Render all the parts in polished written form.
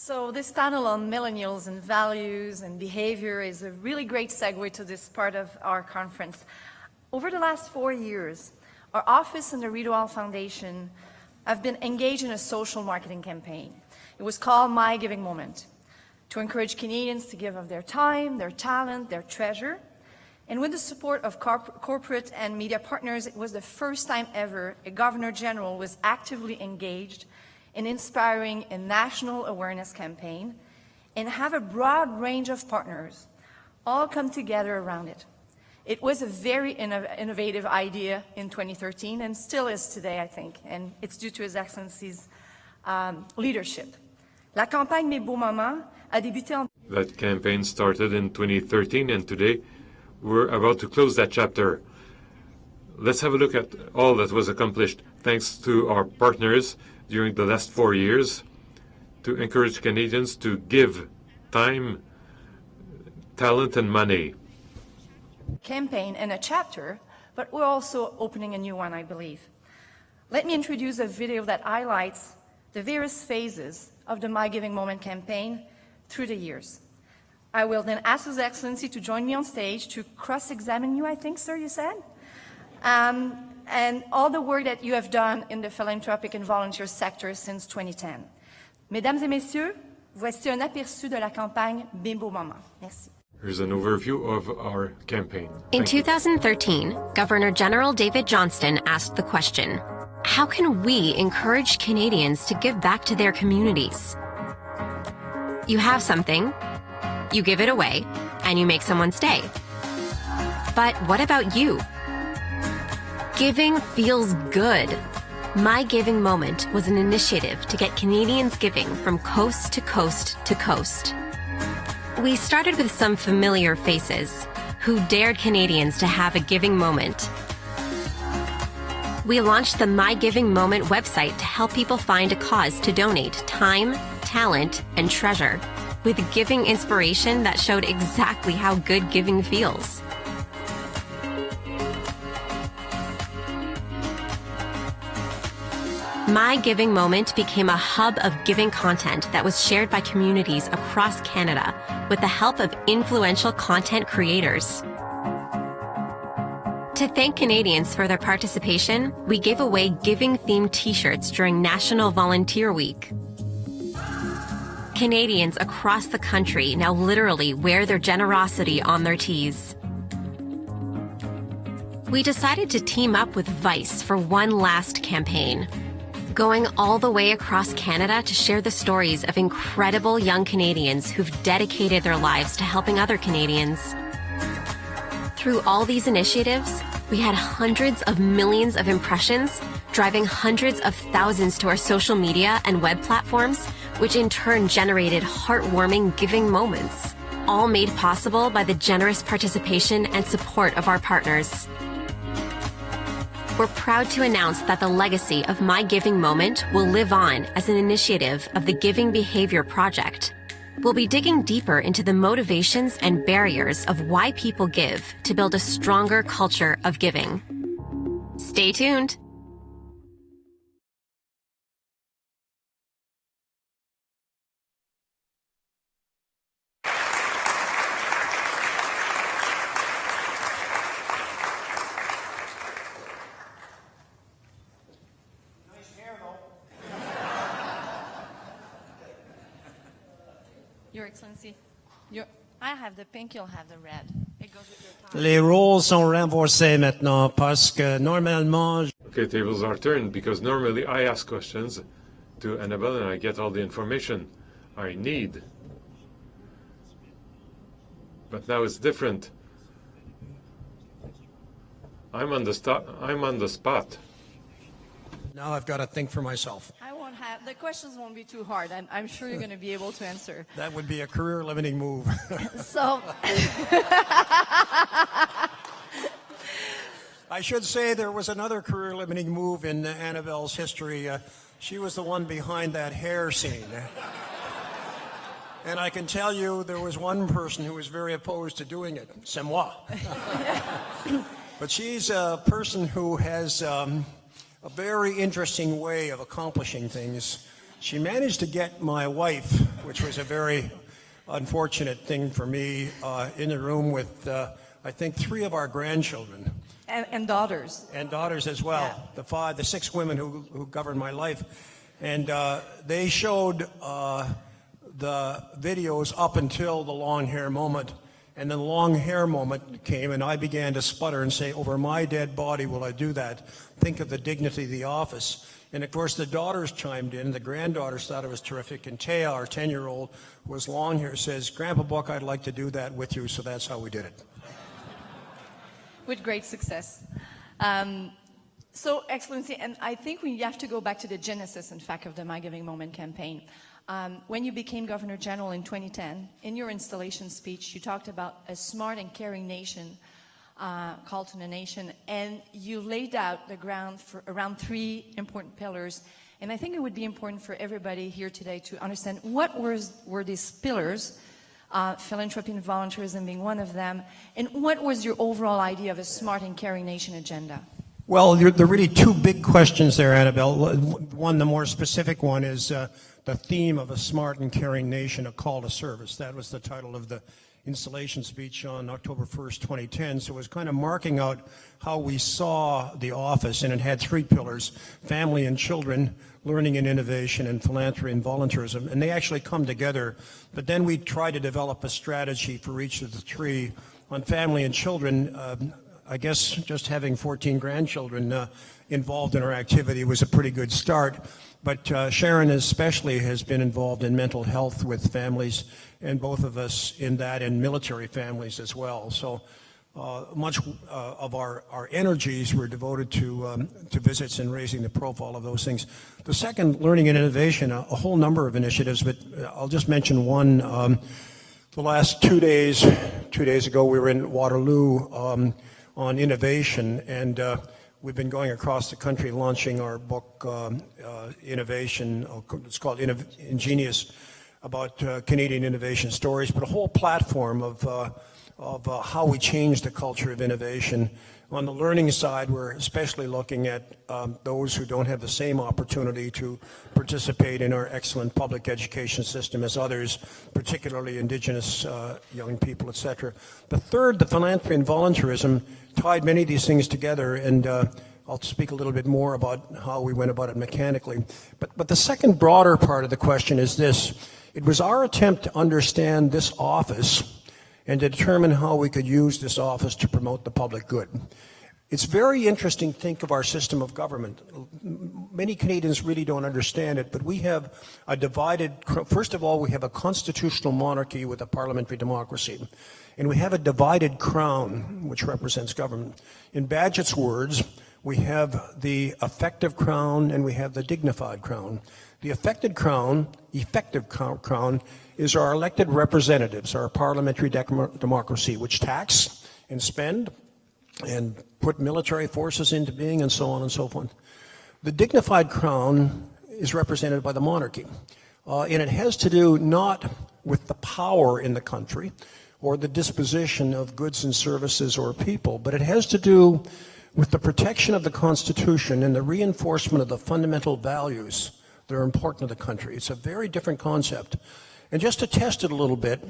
So this panel on millennials and values and behavior is a really great segue to this part of our conference. Over the last 4 years, our office and the Rideau Hall Foundation have been engaged in a social marketing campaign. It was called My Giving Moment, to encourage Canadians to give of their time, their talent, their treasure. And with the support of corporate and media partners, it was the first time ever a Governor General was actively engaged in inspiring a national awareness campaign and have a broad range of partners all come together around it. It was a very innovative idea in 2013 and still is today, I think, and it's due to His Excellency's leadership. La campagne Mes Beaux Moments a débuté en... That campaign started in 2013, and today we're about to close that chapter. Let's have a look at all that was accomplished thanks to our partners during the last 4 years to encourage Canadians to give time, talent, and money. Campaign and a chapter, but we're also opening a new one, I believe. Let me introduce a video that highlights the various phases of the My Giving Moment campaign through the years. I will then ask His Excellency to join me on stage to cross-examine you, I think, sir, you said? And all the work that you have done in the philanthropic and volunteer sector since 2010. Mesdames et messieurs, voici un aperçu de la campagne Mes Beaux Moments. Merci. Here's an overview of our campaign. In 2013, Governor General David Johnston asked the question, how can we encourage Canadians to give back to their communities? You have something, you give it away, and you make someone stay. But what about you? Giving feels good. My Giving Moment was an initiative to get Canadians giving from coast to coast to coast. We started with some familiar faces who dared Canadians to have a giving moment. We launched the My Giving Moment website to help people find a cause to donate time, talent, and treasure, with giving inspiration that showed exactly how good giving feels. My Giving Moment became a hub of giving content that was shared by communities across Canada with the help of influential content creators. To thank Canadians for their participation, we gave away giving-themed t-shirts during National Volunteer Week. Canadians across the country now literally wear their generosity on their tees. We decided to team up with Vice for one last campaign, going all the way across Canada to share the stories of incredible young Canadians who've dedicated their lives to helping other Canadians. Through all these initiatives, we had hundreds of millions of impressions, driving hundreds of thousands to our social media and web platforms, which in turn generated heartwarming giving moments, all made possible by the generous participation and support of our partners. We're proud to announce that the legacy of My Giving Moment will live on as an initiative of the Giving Behavior Project. We'll be digging deeper into the motivations and barriers of why people give to build a stronger culture of giving. Stay tuned. Your Excellency, I have the pink, you'll have the red. It goes with your tie. Les rôles sont renversés maintenant parce que normalement... Okay, tables are turned because normally I ask questions to Annabelle and I get all the information I need. But now it's different. I'm on the spot. Now I've got to think for myself. The questions won't be too hard. I'm sure you're going to be able to answer. That would be a career-limiting move. So, I should say there was another career-limiting move in Annabelle's history. She was the one behind that hair scene. And I can tell you there was one person who was very opposed to doing it. C'est moi. But she's a person who has a very interesting way of accomplishing things. She managed to get my wife, which was a very unfortunate thing for me, in the room with, I think, 3 of our grandchildren. And daughters. And daughters as well. Yeah. The 6 women who governed my life. And they showed the videos up until the long hair moment. And then the long hair moment came, and I began to sputter and say, over my dead body will I do that? Think of the dignity of the office. And of course, the daughters chimed in. The granddaughters thought it was terrific. And Taya, our 10-year-old, who was long hair, says, Grandpa Buck, I'd like to do that with you. So that's how we did it. With great success. So, Excellency, and I think we have to go back to the genesis, in fact, of the My Giving Moment campaign. When you became Governor General in 2010, in your installation speech, you talked about a smart and caring nation, call to the nation, and you laid out the ground for around 3 important pillars. And I think it would be important for everybody here today to understand what were these pillars, philanthropy and volunteerism being one of them, and what was your overall idea of a smart and caring nation agenda? Well, there are really 2 big questions there, Annabelle. One, the more specific one, is the theme of a smart and caring nation, a call to service. That was the title of the installation speech on October 1st, 2010. So it was kind of marking out how we saw the office, and it had 3 pillars: family and children, learning and innovation, and philanthropy and volunteerism. And they actually come together. But then we tried to develop a strategy for each of the 3. On family and children, I guess just having 14 grandchildren involved in our activity was a pretty good start. But Sharon especially has been involved in mental health with families, and both of us in that, and military families as well. So much of our energies were devoted to visits and raising the profile of those things. The second, learning and innovation, a whole number of initiatives, but I'll just mention one. The last 2 days ago, we were in Waterloo on innovation, and we've been going across the country launching our book, Innovation. It's called Ingenious, about Canadian innovation stories, but a whole platform of how we change the culture of innovation. On the learning side, we're especially looking at those who don't have the same opportunity to participate in our excellent public education system as others, particularly Indigenous young people, etc. The third, the philanthropy and volunteerism, tied many of these things together, and I'll speak a little bit more about how we went about it mechanically. But the second broader part of the question is this. It was our attempt to understand this office and to determine how we could use this office to promote the public good. It's very interesting to think of our system of government. Many Canadians really don't understand it, but we have a divided, first of all, we have a constitutional monarchy with a parliamentary democracy. And we have a divided crown, which represents government. In Bagehot's words, we have the effective crown and we have the dignified crown. The effective crown is our elected representatives, our parliamentary democracy, which tax and spend and put military forces into being and so on and so forth. The dignified crown is represented by the monarchy. And it has to do not with the power in the country or the disposition of goods and services or people, but it has to do with the protection of the Constitution and the reinforcement of the fundamental values that are important to the country. It's a very different concept. And just to test it a little bit,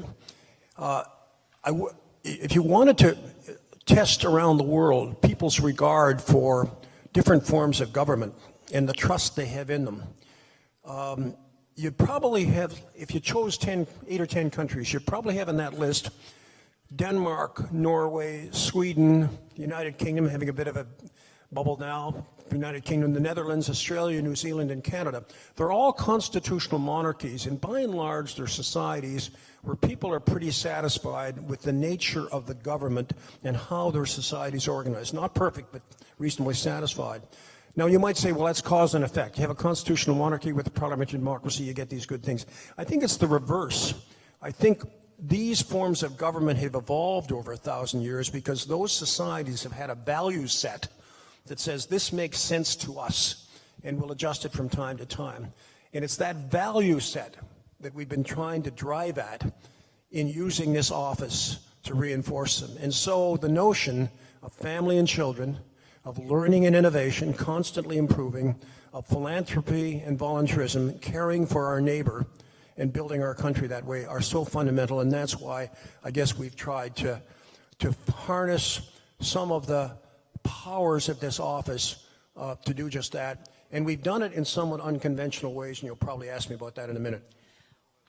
if you wanted to test around the world people's regard for different forms of government and the trust they have in them, you'd probably have, if you chose 8 or 10 countries, you'd probably have on that list Denmark, Norway, Sweden, United Kingdom, having a bit of a bubble now, United Kingdom, the Netherlands, Australia, New Zealand, and Canada. They're all constitutional monarchies, and by and large, they're societies where people are pretty satisfied with the nature of the government and how their societies organized. Not perfect, but reasonably satisfied. Now, you might say, well, that's cause and effect. You have a constitutional monarchy with a parliamentary democracy, you get these good things. I think it's the reverse. I think these forms of government have evolved over 1,000 years because those societies have had a value set that says this makes sense to us, and we'll adjust it from time to time. And it's that value set that we've been trying to drive at in using this office to reinforce them. And so the notion of family and children, of learning and innovation, constantly improving, of philanthropy and volunteerism, caring for our neighbor and building our country that way are so fundamental, and that's why I guess we've tried to harness some of the powers of this office to do just that. And we've done it in somewhat unconventional ways, and you'll probably ask me about that in a minute.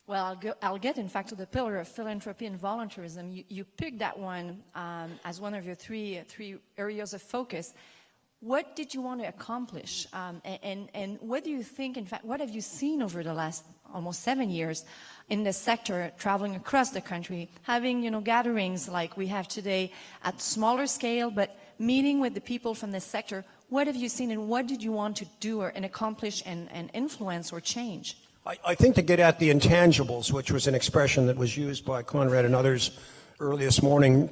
Well, I'll get, in fact, to the pillar of philanthropy and volunteerism. You picked that one as one of your three areas of focus. What did you want to accomplish? And what do you think, in fact, what have you seen over the last almost 7 years in the sector, traveling across the country, having, gatherings like we have today at smaller scale, but meeting with the people from the sector? What have you seen, and what did you want to do and accomplish and influence or change? I think to get at the intangibles, which was an expression that was used by Conrad and others early this morning,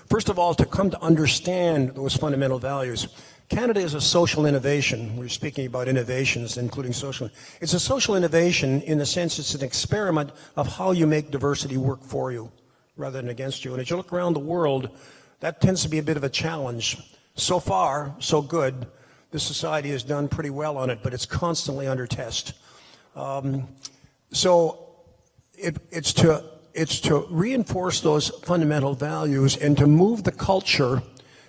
first of all, to come to understand those fundamental values. Canada is a social innovation. We're speaking about innovations, including social. It's a social innovation in the sense it's an experiment of how you make diversity work for you rather than against you. And as you look around the world, that tends to be a bit of a challenge. So far, so good. The society has done pretty well on it, but it's constantly under test. So it's to reinforce those fundamental values and to move the culture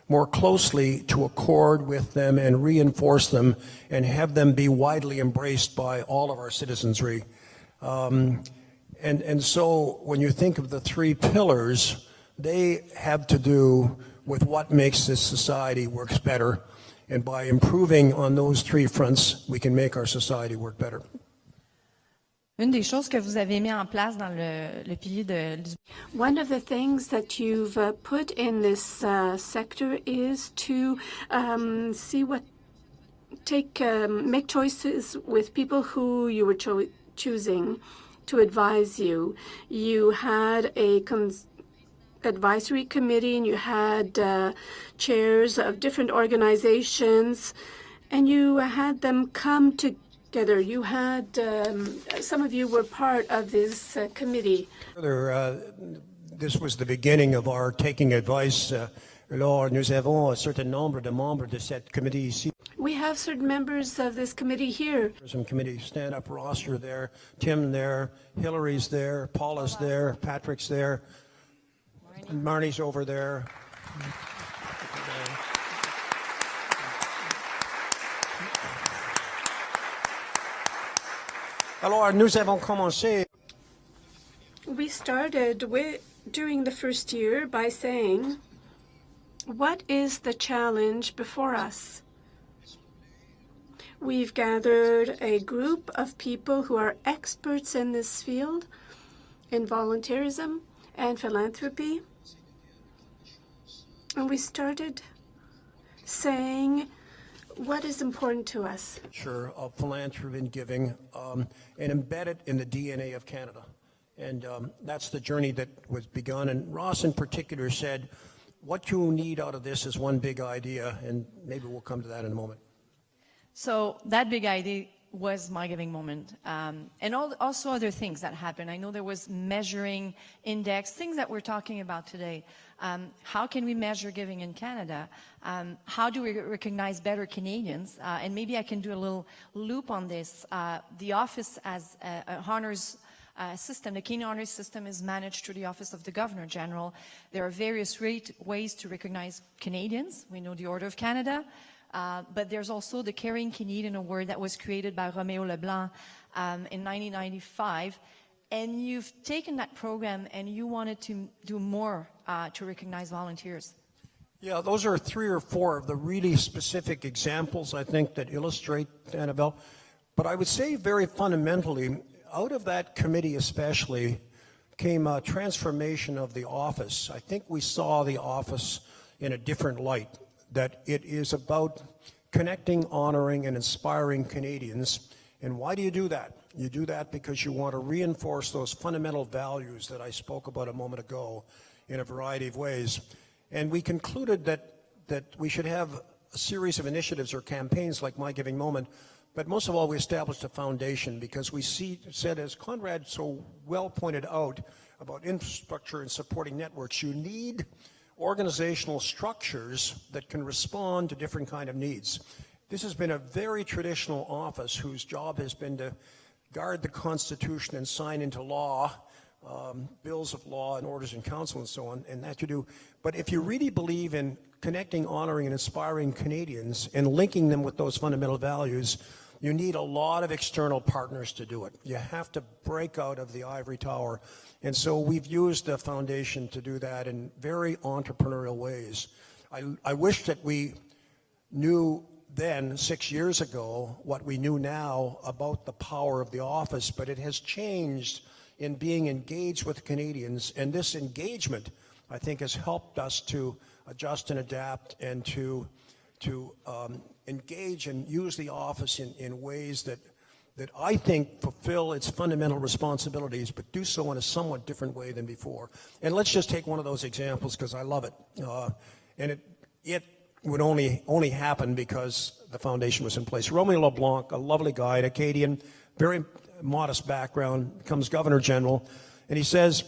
more closely to accord with them and reinforce them and have them be widely embraced by all of our citizenry. And so when you think of the three pillars, they have to do with what makes this society works better. And by improving on those three fronts, we can make our society work better. Une des choses que vous avez mis en place dans le pilier du... One of the things that you've put in this sector is to make choices with people who you were choosing to advise you. You had a advisory committee, and you had chairs of different organizations, and you had them come together. You had some of you were part of this committee. This was the beginning of our taking advice. Alors, nous avons un certain nombre de membres de cette committee ici. We have certain members of this committee here. Some committee stand-up roster there, Tim there, Hillary's there, Paula's there, Patrick's there. Marnie's over there. Alors, nous avons commencé. We started during the first year by saying, what is the challenge before us? We've gathered a group of people who are experts in this field, in volunteerism and philanthropy. And we started saying what is important to us. Sure, of philanthropy and giving, and embed it in the DNA of Canada. And that's the journey that was begun. And Ross in particular said, what you need out of this is one big idea, and maybe we'll come to that in a moment. So that big idea was My Giving Moment, and also other things that happened. I know there was measuring index, things that we're talking about today. How can we measure giving in Canada? How do we recognize better Canadians? And maybe I can do a little loop on this. The office as a honors system, the Canadian Honors System, is managed through the Office of the Governor General. There are various ways to recognize Canadians. We know the Order of Canada. But there's also the Caring Canadian Award that was created by Roméo Leblanc in 1995. And you've taken that program and you wanted to do more to recognize volunteers. Yeah, those are 3 or 4 of the really specific examples, I think, that illustrate, Annabelle. But I would say very fundamentally, out of that committee especially, came a transformation of the office. I think we saw the office in a different light, that it is about connecting, honoring, and inspiring Canadians. And why do you do that? You do that because you want to reinforce those fundamental values that I spoke about a moment ago in a variety of ways. And we concluded that we should have a series of initiatives or campaigns like My Giving Moment, but most of all, we established a foundation because we said, as Conrad so well pointed out about infrastructure and supporting networks, you need organizational structures that can respond to different kind of needs. This has been a very traditional office whose job has been to guard the Constitution and sign into law bills of law and orders in council and so on, and that you do. But if you really believe in connecting, honoring, and inspiring Canadians and linking them with those fundamental values, you need a lot of external partners to do it. You have to break out of the ivory tower. And so we've used the foundation to do that in very entrepreneurial ways. I wish that we knew then, 6 years ago, what we knew now about the power of the office, but it has changed in being engaged with Canadians. And this engagement, I think, has helped us to adjust and adapt and to engage and use the office in ways that I think fulfill its fundamental responsibilities, but do so in a somewhat different way than before. And let's just take one of those examples because I love it. And it would only happen because the foundation was in place. Romy LeBlanc, a lovely guy, an Acadian, very modest background, becomes Governor General, and he says,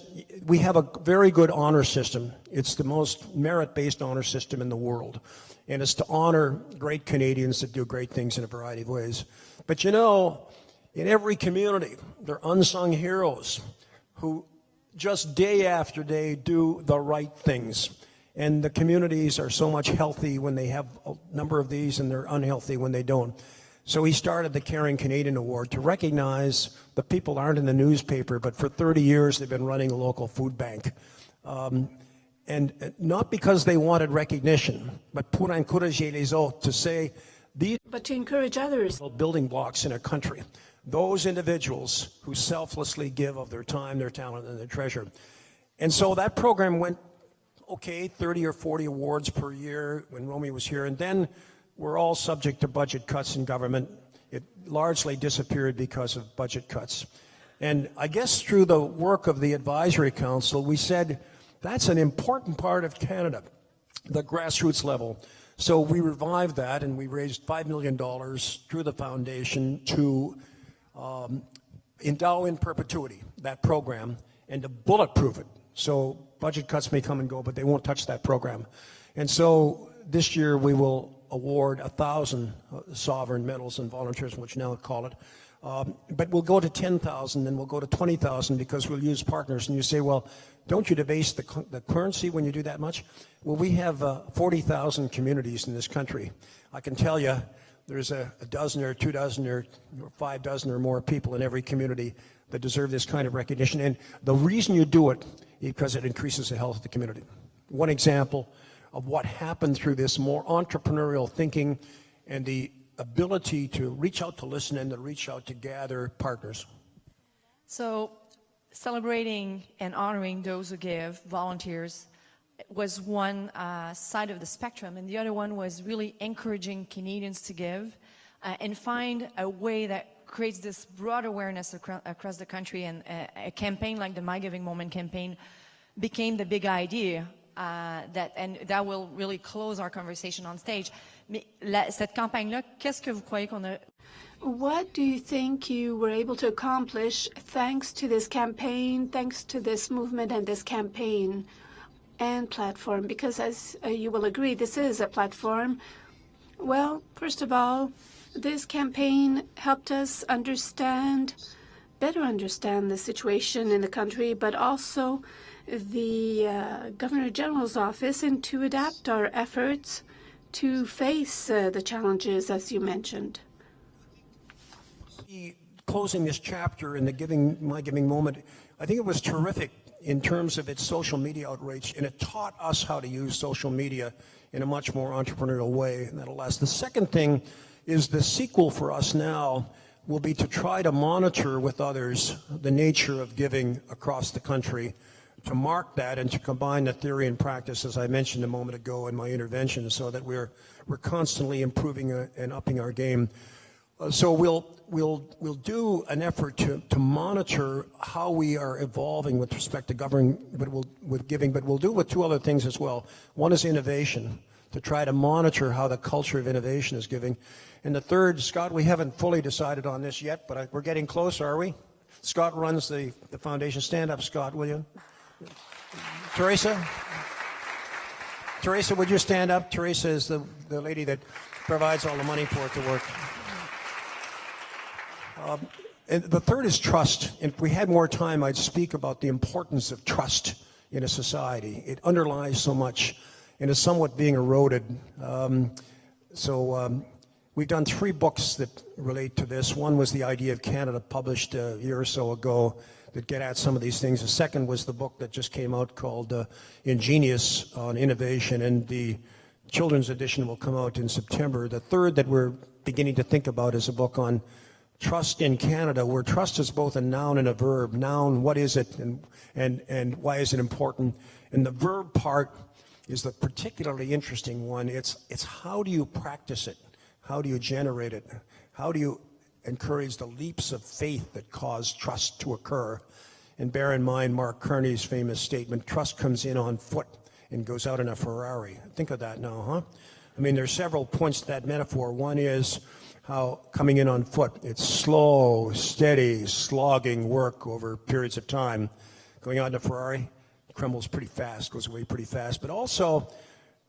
we have a very good honor system. It's the most merit-based honor system in the world, and it's to honor great Canadians that do great things in a variety of ways. But you know, in every community, there are unsung heroes who just day after day do the right things. And the communities are so much healthy when they have a number of these, and they're unhealthy when they don't. So he started the Caring Canadian Award to recognize the people aren't in the newspaper, but for 30 years they've been running a local food bank. And not because they wanted recognition, but pour encourager les autres, to say these But to encourage others. are building blocks in a country. Those individuals who selflessly give of their time, their talent, and their treasure. And so that program went, okay, 30 or 40 awards per year when Romy was here. And then we're all subject to budget cuts in government. It largely disappeared because of budget cuts. And I guess through the work of the Advisory Council, we said that's an important part of Canada, the grassroots level. So we revived that, and we raised $5 million through the foundation to endow in perpetuity that program and to bulletproof it. So budget cuts may come and go, but they won't touch that program. And so this year we will award 1,000 sovereign medals and volunteers, which now call it. But we'll go to 10,000, and we'll go to 20,000 because we'll use partners. And you say, well, don't you debase the currency when you do that much? Well, we have 40,000 communities in this country. I can tell you there's a dozen or 2 dozen or 5 dozen or more people in every community that deserve this kind of recognition. And the reason you do it is because it increases the health of the community. One example of what happened through this more entrepreneurial thinking and the ability to reach out to listen and to reach out to gather partners. So celebrating and honoring those who give, volunteers, was one side of the spectrum, and the other one was really encouraging Canadians to give and find a way that creates this broad awareness across the country. And a campaign like the My Giving Moment campaign became the big idea. That will really close our conversation on stage. Mais cette campagne-là, qu'est-ce que vous croyez qu'on a? What do you think you were able to accomplish thanks to this campaign, thanks to this movement and this campaign and platform? Because as you will agree, this is a platform. Well, first of all, this campaign helped us better understand the situation in the country, but also the Governor General's office, and to adapt our efforts to face the challenges, as you mentioned. Closing this chapter in the My Giving Moment, I think it was terrific in terms of its social media outreach, and it taught us how to use social media in a much more entrepreneurial way, and that'll last. The second thing is the sequel for us now will be to try to monitor with others the nature of giving across the country, to mark that and to combine the theory and practice, as I mentioned a moment ago in my intervention, so that we're constantly improving and upping our game. So we'll do an effort to monitor how we are evolving with respect to governing, with giving, but we'll do it with 2 other things as well. One is innovation, to try to monitor how the culture of innovation is giving. And the third, Scott, we haven't fully decided on this yet, but we're getting close, are we? Scott runs the foundation. Stand up, Scott, will you? Teresa, would you stand up? Teresa is the lady that provides all the money for it to work. And the third is trust. If we had more time, I'd speak about the importance of trust in a society. It underlies so much and is somewhat being eroded. We've done 3 books that relate to this. One was The Idea of Canada, published a year or so ago, that get at some of these things. The second was the book that just came out called Ingenious on Innovation, and the children's edition will come out in September. The third that we're beginning to think about is a book on trust in Canada, where trust is both a noun and a verb. Noun, what is it, and why is it important? And the verb part is the particularly interesting one. It's how do you practice it? How do you generate it? How do you encourage the leaps of faith that cause trust to occur? And bear in mind Mark Carney's famous statement, trust comes in on foot and goes out in a Ferrari. Think of that now, huh? I mean, there's several points to that metaphor. One is how coming in on foot, it's slow, steady, slogging work over periods of time. Going out in a Ferrari, crumbles pretty fast, goes away pretty fast. But also,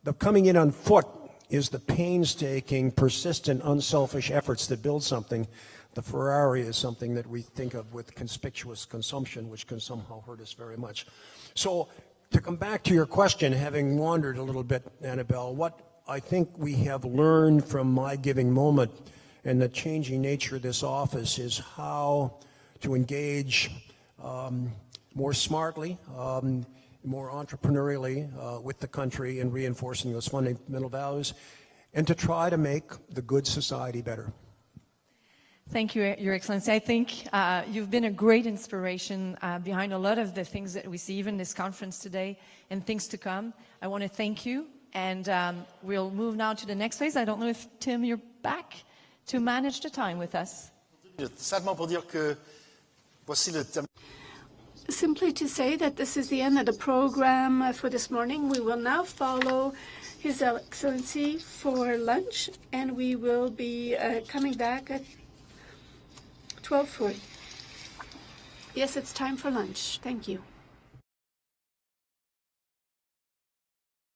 the coming in on foot is the painstaking, persistent, unselfish efforts that build something. The Ferrari is something that we think of with conspicuous consumption, which can somehow hurt us very much. So, to come back to your question, having wandered a little bit, Annabelle, what I think we have learned from My Giving Moment and the changing nature of this office is how to engage more smartly, more entrepreneurially with the country in reinforcing those fundamental values, and to try to make the good society better. Thank you, Your Excellency. I think you've been a great inspiration behind a lot of the things that we see, even this conference today, and things to come. I want to thank you, and we'll move now to the next phase. I don't know if, Tim, you're back to manage the time with us. Simplement pour dire que voici le thème. Simply to say that this is the end of the program for this morning. We will now follow His Excellency for lunch, and we will be coming back at 12:40. Yes, it's time for lunch. Thank you.